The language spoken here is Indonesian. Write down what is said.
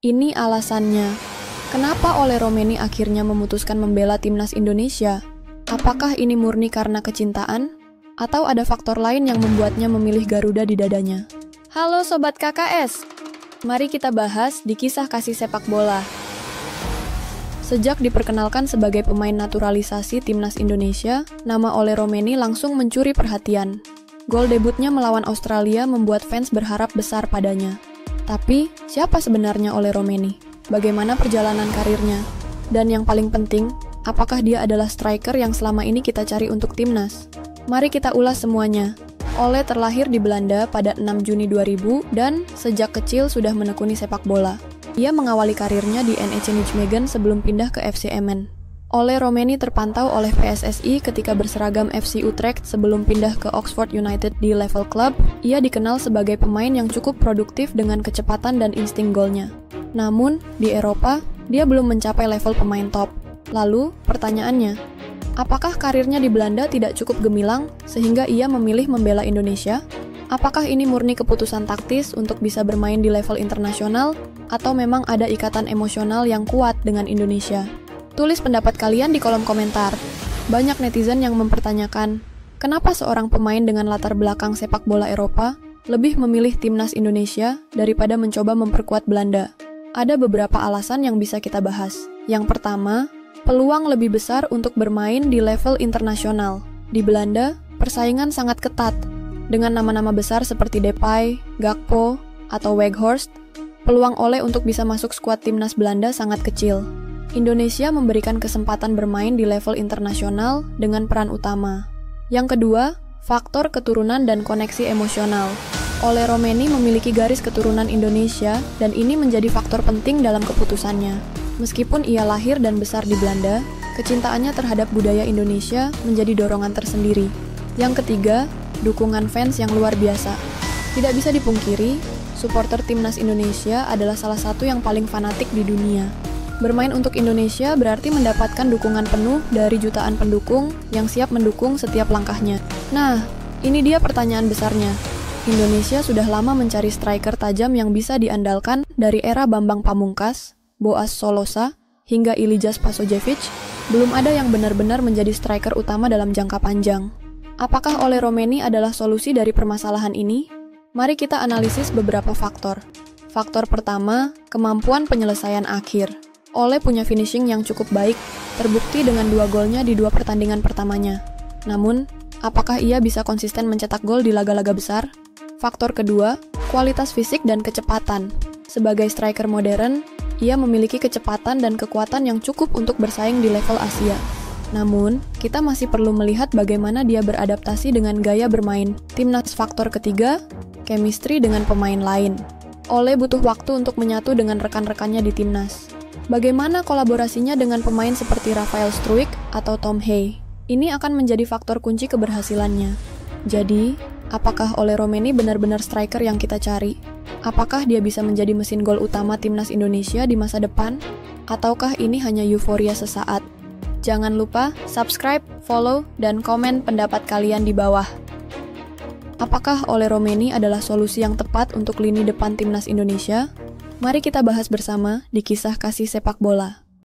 Ini alasannya. Kenapa Ole Romeni akhirnya memutuskan membela timnas Indonesia? Apakah ini murni karena kecintaan? Atau ada faktor lain yang membuatnya memilih Garuda di dadanya? Halo Sobat KKS! Mari kita bahas di kisah kasih sepak bola. Sejak diperkenalkan sebagai pemain naturalisasi timnas Indonesia, nama Ole Romeni langsung mencuri perhatian. Gol debutnya melawan Australia membuat fans berharap besar padanya. Tapi, siapa sebenarnya Ole Romeni? Bagaimana perjalanan karirnya? Dan yang paling penting, apakah dia adalah striker yang selama ini kita cari untuk timnas? Mari kita ulas semuanya. Ole terlahir di Belanda pada 6 Juni 2000 dan sejak kecil sudah menekuni sepak bola. Ia mengawali karirnya di NEC Nijmegen sebelum pindah ke FC Emmen. Ole Romeni terpantau oleh PSSI ketika berseragam FC Utrecht sebelum pindah ke Oxford United di level klub. Ia dikenal sebagai pemain yang cukup produktif dengan kecepatan dan insting golnya. Namun, di Eropa, dia belum mencapai level pemain top. Lalu, pertanyaannya, apakah karirnya di Belanda tidak cukup gemilang sehingga ia memilih membela Indonesia? Apakah ini murni keputusan taktis untuk bisa bermain di level internasional, atau memang ada ikatan emosional yang kuat dengan Indonesia? Tulis pendapat kalian di kolom komentar. Banyak netizen yang mempertanyakan, kenapa seorang pemain dengan latar belakang sepak bola Eropa lebih memilih timnas Indonesia daripada mencoba memperkuat Belanda? Ada beberapa alasan yang bisa kita bahas. Yang pertama, peluang lebih besar untuk bermain di level internasional. Di Belanda, persaingan sangat ketat. Dengan nama-nama besar seperti Depay, Gakpo, atau Weghorst, peluang Ole untuk bisa masuk skuad timnas Belanda sangat kecil. Indonesia memberikan kesempatan bermain di level internasional dengan peran utama. Yang kedua, faktor keturunan dan koneksi emosional. Ole Romeni memiliki garis keturunan Indonesia dan ini menjadi faktor penting dalam keputusannya. Meskipun ia lahir dan besar di Belanda, kecintaannya terhadap budaya Indonesia menjadi dorongan tersendiri. Yang ketiga, dukungan fans yang luar biasa. Tidak bisa dipungkiri, supporter timnas Indonesia adalah salah satu yang paling fanatik di dunia. Bermain untuk Indonesia berarti mendapatkan dukungan penuh dari jutaan pendukung yang siap mendukung setiap langkahnya. Nah, ini dia pertanyaan besarnya. Indonesia sudah lama mencari striker tajam yang bisa diandalkan dari era Bambang Pamungkas, Boaz Solosa, hingga Ilijas Pasojevic. Belum ada yang benar-benar menjadi striker utama dalam jangka panjang. Apakah Ole Romeni adalah solusi dari permasalahan ini? Mari kita analisis beberapa faktor. Faktor pertama, kemampuan penyelesaian akhir. Ole punya finishing yang cukup baik, terbukti dengan 2 golnya di 2 pertandingan pertamanya. Namun, apakah ia bisa konsisten mencetak gol di laga-laga besar? Faktor kedua, kualitas fisik dan kecepatan. Sebagai striker modern, ia memiliki kecepatan dan kekuatan yang cukup untuk bersaing di level Asia. Namun, kita masih perlu melihat bagaimana dia beradaptasi dengan gaya bermain timnas. Faktor ketiga, chemistry dengan pemain lain. Ole butuh waktu untuk menyatu dengan rekan-rekannya di timnas. Bagaimana kolaborasinya dengan pemain seperti Rafael Struijk atau Tom Hay? Ini akan menjadi faktor kunci keberhasilannya. Jadi, apakah Ole Romeni benar-benar striker yang kita cari? Apakah dia bisa menjadi mesin gol utama timnas Indonesia di masa depan? Ataukah ini hanya euforia sesaat? Jangan lupa subscribe, follow, dan komen pendapat kalian di bawah. Apakah Ole Romeni adalah solusi yang tepat untuk lini depan timnas Indonesia? Mari kita bahas bersama di kisah kasih sepak bola.